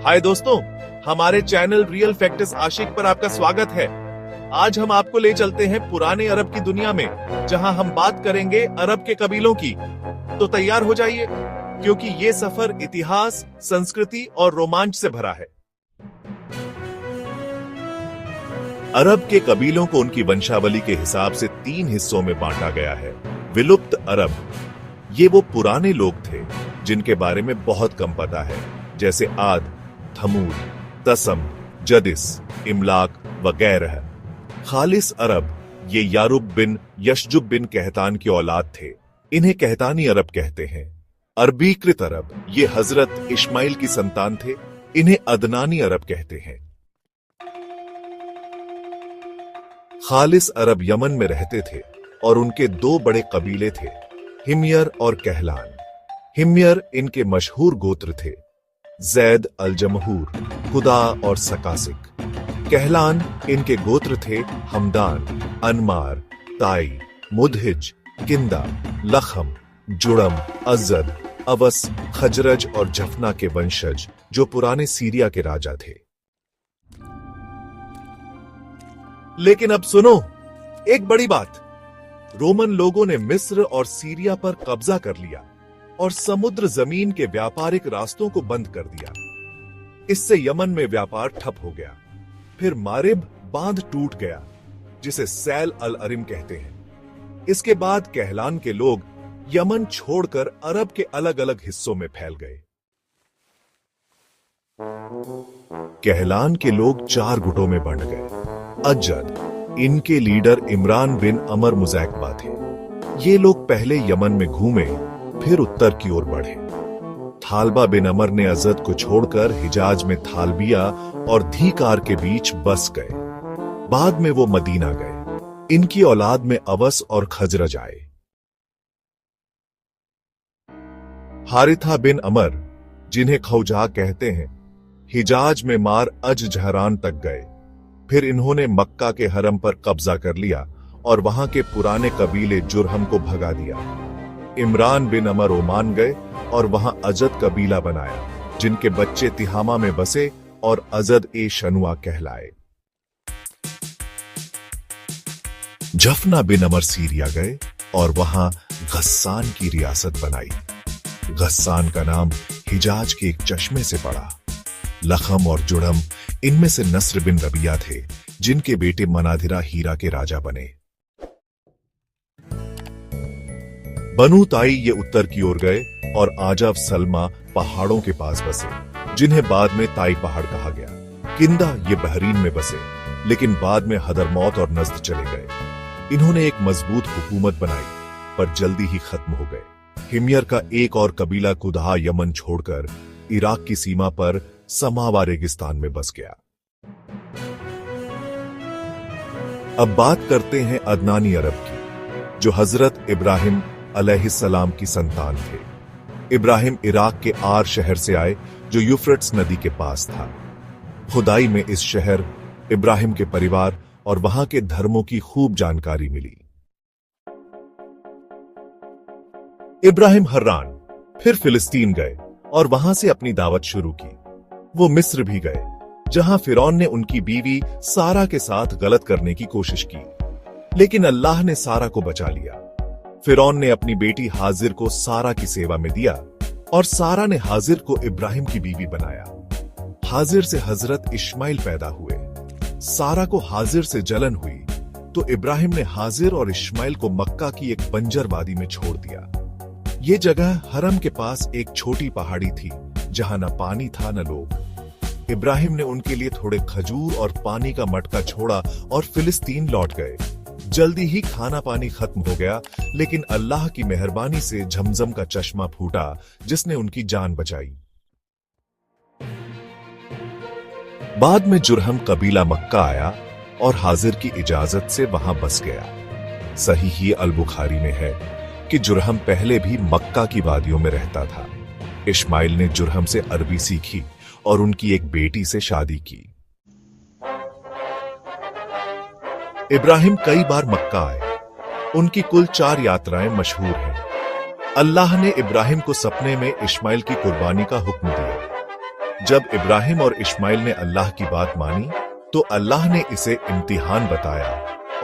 हाय दोस्तों, हमारे channel real facts आशिक पर आपका स्वागत है। आज हम आपको ले चलते हैं पुराने अरब की दुनिया में, जहां हम बात करेंगे अरब के कबीलों की। तो तैयार हो जाइए, क्योंकि ये सफर इतिहास, संस्कृति और रोमांच से भरा है। अरब के कबीलों को उनकी वंशावली के हिसाब से 3 हिस्सों में बांटा गया है। विलुप्त अरब, ये वो पुराने लोग थे जिनके बारे में बहुत कम पता है, जैसे आद, थमूद, तसम, जदिस, इमलाक वगैरह। खालिस अरब, ये यारुब बिन यशजुब बिन कहतान की औलाद थे, इन्हें कहतानी अरब कहते हैं। अरबीकृत अरब, ये हजरत इस्माइल की संतान थे, इन्हें अदनानी अरब कहते हैं। खालिस अरब यमन में रहते थे और उनके 2 बड़े कबीले थे, हिम्यर और कहलान। हिम्यर इनके मशहूर गोत्र थे, जैद अल जमहूर, खुदा और सकासिक। कहलान इनके गोत्र थे, हमदान, अनमार, ताई, मुदहिज, किंदा, लखम, जुड़म, अजद, अवस, खजरज और जफना के वंशज, जो पुराने सीरिया के राजा थे। लेकिन अब सुनो एक बड़ी बात, रोमन लोगों ने मिस्र और सीरिया पर कब्जा कर लिया और समुद्र जमीन के व्यापारिक रास्तों को बंद कर दिया। इससे यमन में व्यापार ठप हो गया। फिर मारिब बांध टूट गया, जिसे सैल अल अरिम कहते हैं। इसके बाद कहलान के लोग यमन छोड़कर अरब के अलग अलग हिस्सों में फैल गए। कहलान के लोग 4 गुटों में बंट गए। अजद, इनके लीडर इमरान बिन अमर मुजैकबा थे। ये लोग पहले यमन में घूमे, फिर उत्तर की ओर बढ़े। थालबा बिन अमर ने अजद को छोड़कर हिजाज में थालबिया और धीकार के बीच बस गए। बाद में वो मदीना गए। इनकी औलाद में अवस और खजरज आए। हारिथा बिन अमर, जिन्हें खौजा कहते हैं, हिजाज में मार अज झहरान तक गए। फिर इन्होंने मक्का के हरम पर कब्जा कर लिया और वहां के पुराने कबीले जुरहम को भगा दिया। इमरान बिन अमर ओमान गए और वहां अजद कबीला बनाया, जिनके बच्चे तिहामा में बसे और अजद ए शनुआ कहलाए। जफना बिन अमर सीरिया गए और वहां गस्सान की रियासत बनाई। गस्सान का नाम हिजाज के एक चश्मे से पड़ा। लखम और जुड़म, इनमें से नस्र बिन रबिया थे, जिनके बेटे मनादिरा हीरा के राजा बने। बनु ताई ये उत्तर की ओर गए और आजव सलमा पहाड़ों के पास बसे, जिन्हें बाद में ताई पहाड़ कहा गया। किंदा ये बहरीन में बसे, लेकिन बाद में हदरमौत और नज्द चले गए। इन्होंने एक मजबूत हुकूमत बनाई, पर जल्दी ही खत्म हो गए। हिम्यर का एक और कबीला कुदहा यमन छोड़कर इराक की सीमा पर समावा रेगिस्तान में बस गया। अब बात करते हैं अदनानी अरब की, जो हजरत इब्राहिम अलैहिस्सलाम की संतान थे। इब्राहिम इराक के आर शहर से आए, जो यूफ्रट्स नदी के पास था। खुदाई में इस शहर, इब्राहिम के परिवार और वहां के धर्मों की खूब जानकारी मिली। इब्राहिम हर्रान, फिर फिलिस्तीन गए और वहां से अपनी दावत शुरू की। वो मिस्र भी गए, जहां फिरौन ने उनकी बीवी सारा के साथ गलत करने की कोशिश की, लेकिन अल्लाह ने सारा को बचा लिया। फिरौन ने अपनी बेटी हाजिर को सारा की सेवा में दिया और सारा ने हाजिर को इब्राहिम की बीवी बनाया। हाजिर से हजरत इस्माइल पैदा हुए। सारा को हाजिर से जलन हुई, तो इब्राहिम ने हाजिर और इस्माइल को मक्का की एक बंजर वादी में छोड़ दिया। ये जगह हरम के पास एक छोटी पहाड़ी थी, जहां न पानी था न लोग। इब्राहिम ने उनके लिए थोड़े खजूर और पानी का मटका छोड़ा और फिलिस्तीन लौट गए। जल्दी ही खाना पानी खत्म हो गया, लेकिन अल्लाह की मेहरबानी से झमझम का चश्मा फूटा, जिसने उनकी जान बचाई। बाद में जुरहम कबीला मक्का आया और हाजिर की इजाजत से वहां बस गया। सहीह अल बुखारी में है कि जुरहम पहले भी मक्का की वादियों में रहता था। इस्माइल ने जुरहम से अरबी सीखी और उनकी एक बेटी से शादी की। इब्राहिम कई बार मक्का आए। उनकी कुल 4 यात्राएं मशहूर हैं। अल्लाह ने इब्राहिम को सपने में इस्माइल की कुर्बानी का हुक्म दिया। जब इब्राहिम और इस्माइल ने अल्लाह की बात मानी तो अल्लाह ने इसे इम्तिहान बताया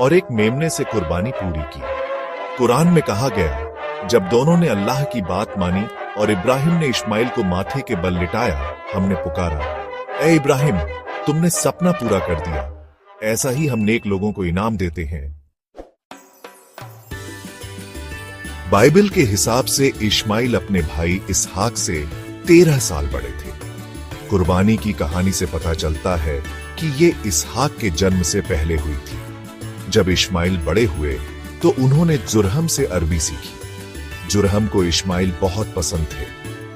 और एक मेमने से कुर्बानी पूरी की। कुरान में कहा गया, जब दोनों ने अल्लाह की बात मानी और इब्राहिम ने इस्माइल को माथे के बल लिटाया, हमने पुकारा, ए इब्राहिम, तुमने सपना पूरा कर दिया। ऐसा ही हम नेक लोगों को इनाम देते हैं। बाइबल के हिसाब से इस्माइल अपने भाई इसहाक से 13 साल बड़े थे। कुर्बानी की कहानी से पता चलता है कि ये इसहाक के जन्म से पहले हुई थी। जब इस्माइल बड़े हुए तो उन्होंने जुरहम से अरबी सीखी। जुरहम को इस्माइल बहुत पसंद थे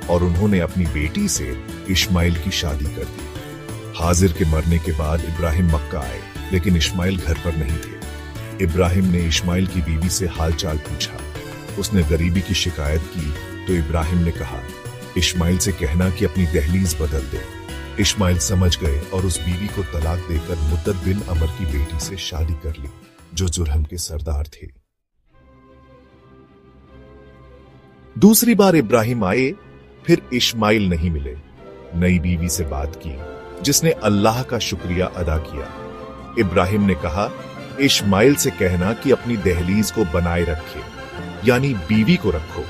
और उन्होंने अपनी बेटी से इस्माइल की शादी कर दी। हाजिर के मरने के बाद इब्राहिम मक्का आए, लेकिन इस्माइल घर पर नहीं थे। इब्राहिम ने इस्माइल की बीवी से हालचाल पूछा। उसने गरीबी की शिकायत की तो इब्राहिम ने कहा, इस्माइल से कहना कि अपनी दहलीज बदल दे। इस्माइल समझ गए और उस बीवी को तलाक देकर मुद्दत बिन अमर की बेटी से शादी कर ली, जो जुरहम के सरदार थे। दूसरी बार इब्राहिम आए, फिर इस्माइल नहीं मिले। नई बीवी से बात की, जिसने अल्लाह का शुक्रिया अदा किया। इब्राहिम ने कहा, इस्माइल से कहना कि अपनी दहलीज को बनाए रखे, यानी बीवी को रखो।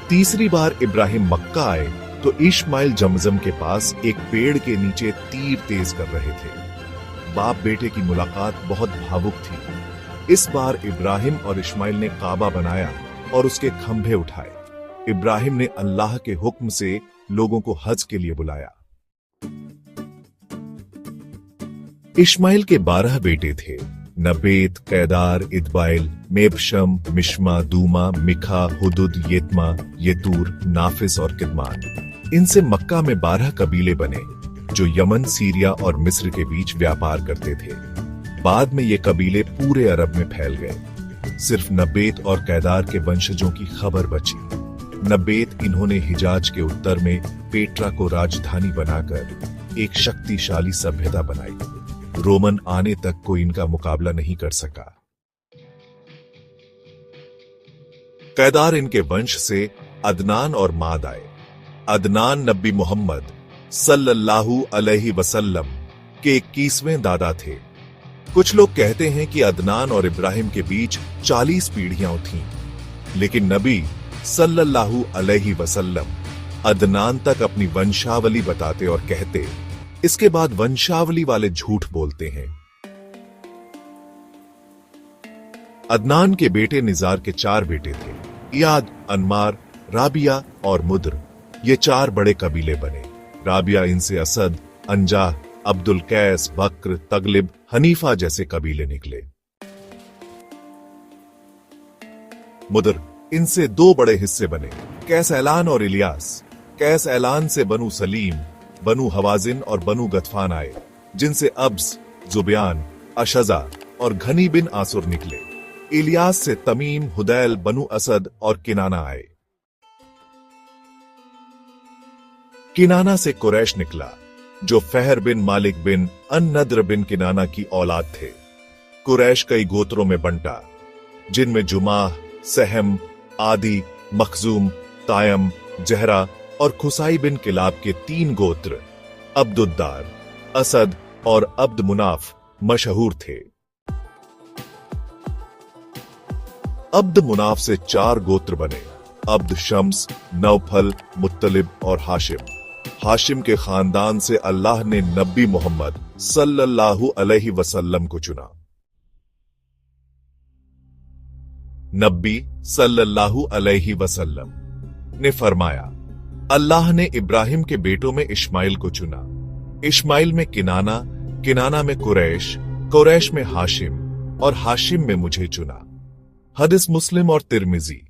तीसरी बार इब्राहिम मक्का आए तो इस्माइल जमजम के पास एक पेड़ के नीचे तीर तेज कर रहे थे। बाप बेटे की मुलाकात बहुत भावुक थी। इस बार इब्राहिम और इस्माइल ने काबा बनाया और उसके खंभे उठाए। इब्राहिम ने अल्लाह के हुक्म से लोगों को हज के लिए बुलाया। इस्माइल के 12 बेटे थे, नबेत, कैदार, इदबाइल, मेबशम, मिश्मा, दूमा, मिखा, हुदुद, येतमा, येतूर, नाफिस और किदमान। इनसे मक्का में 12 कबीले बने, जो यमन, सीरिया और मिस्र के बीच व्यापार करते थे। बाद में ये कबीले पूरे अरब में फैल गए। सिर्फ नबेत और कैदार के वंशजों की खबर बची। नबेत इन्होंने हिजाज के उत्तर में पेट्रा को राजधानी बनाकर एक शक्तिशाली सभ्यता बनाई। रोमन आने तक कोई इनका मुकाबला नहीं कर सका। कैदार इनके वंश से अदनान और माद आए। अदनान नबी मोहम्मद सल्लल्लाहु अलैहि वसल्लम के 21वें दादा थे। कुछ लोग कहते हैं कि अदनान और इब्राहिम के बीच 40 पीढ़ियां थीं, लेकिन नबी सल्लल्लाहु अलैहि वसल्लम अदनान तक अपनी वंशावली बताते और कहते, इसके बाद वंशावली वाले झूठ बोलते हैं। अदनान के बेटे निजार के 4 बेटे थे, इयाद, अनमार, राबिया और मुद्र। ये 4 बड़े कबीले बने। राबिया इनसे असद, अंजाह, अब्दुल कैस, बक्र, तगलिब, हनीफा जैसे कबीले निकले। मुद्र इनसे 2 बड़े हिस्से बने, कैस ऐलान और इलियास। कैस ऐलान से बनु सलीम, बनु हवाजिन और बनु गतफान आए, जिनसे अब्स, जुबयान, अशजा और घनी बिन आसुर निकले। इलियास से तमीम, हुदैल, बनु असद और किनाना आए। किनाना से कुरैश निकला, जो फहर बिन मालिक बिन अन-नद्र बिन किनाना की औलाद थे। कुरैश कई गोत्रों में बंटा, जिनमें जुमाह, सहम, आदि, मखजूम, तायम, जहरा और खुसाई बिन किलाब के 3 गोत्र अब्दुद्दार, असद और अब्द मुनाफ मशहूर थे। अब्द मुनाफ से 4 गोत्र बने, अब्द शम्स, नौफल, मुत्तलिब और हाशिम। हाशिम के खानदान से अल्लाह ने नबी मोहम्मद सल्लल्लाहु अलैहि वसल्लम को चुना। नबी सल्लल्लाहु अलैहि वसल्लम ने फरमाया, अल्लाह ने इब्राहिम के बेटों में इस्माइल को चुना, इस्माइल में किनाना, किनाना में कुरैश, कुरैश में हाशिम और हाशिम में मुझे चुना। हदीस मुस्लिम और तिर्मिजी।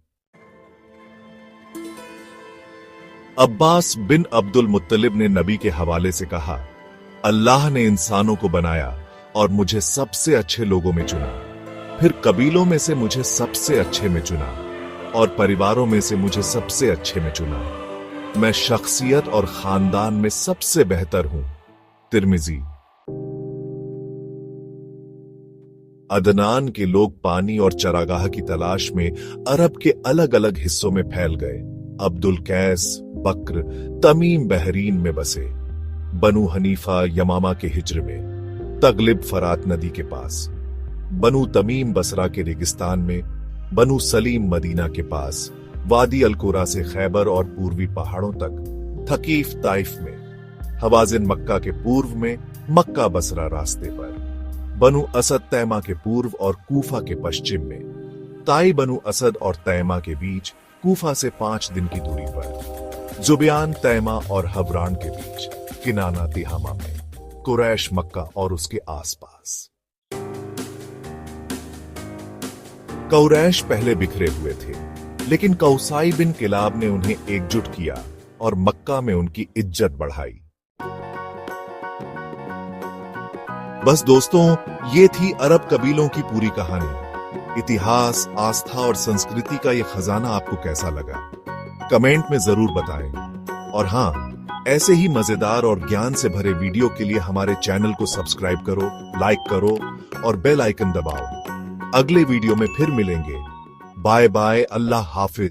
अब्बास बिन अब्दुल मुत्तलिब ने नबी के हवाले से कहा, अल्लाह ने इंसानों को बनाया और मुझे सबसे अच्छे लोगों में चुना, फिर कबीलों में से मुझे सबसे अच्छे में चुना और परिवारों में से मुझे सबसे अच्छे में चुना। मैं शख्सियत और खानदान में सबसे बेहतर हूं। तिर्मिजी। अदनान के लोग पानी और चरागाह की तलाश में अरब के अलग अलग हिस्सों में फैल गए। अब्दुल कैस, बक्र, तमीम बहरीन में बसे, बनु हनीफा यमामा के हिज्र में, तगलिब फरात नदी के पास, बनु तमीम बसरा के रेगिस्तान में, बनु सलीम मदीना के पास, वादी अलकुरा से खैबर और पूर्वी पहाड़ों तक, थकीफ ताइफ में, हवाजिन मक्का के पूर्व में, मक्का बसरा रास्ते पर, बनु असद तैमा के पूर्व और कूफा के पश्चिम में, ताई बनु असद और तैमा के बीच, कूफा से 5 दिन की दूरी पर, जुबियान तैमा और हबरान के बीच, किनाना तिहामा में, कुरैश मक्का और उसके आसपास। कुरैश पहले बिखरे हुए थे, लेकिन कौसाई बिन किलाब ने उन्हें एकजुट किया और मक्का में उनकी इज्जत बढ़ाई। बस दोस्तों, ये थी अरब कबीलों की पूरी कहानी। इतिहास, आस्था और संस्कृति का ये खजाना आपको कैसा लगा? कमेंट में जरूर बताएं। और हाँ, ऐसे ही मजेदार और ज्ञान से भरे वीडियो के लिए हमारे चैनल को सब्सक्राइब करो, लाइक करो और बेल आइकन दबाओ। अगले वीडियो में फिर मिलेंगे। बाय बाय, अल्लाह हाफिज।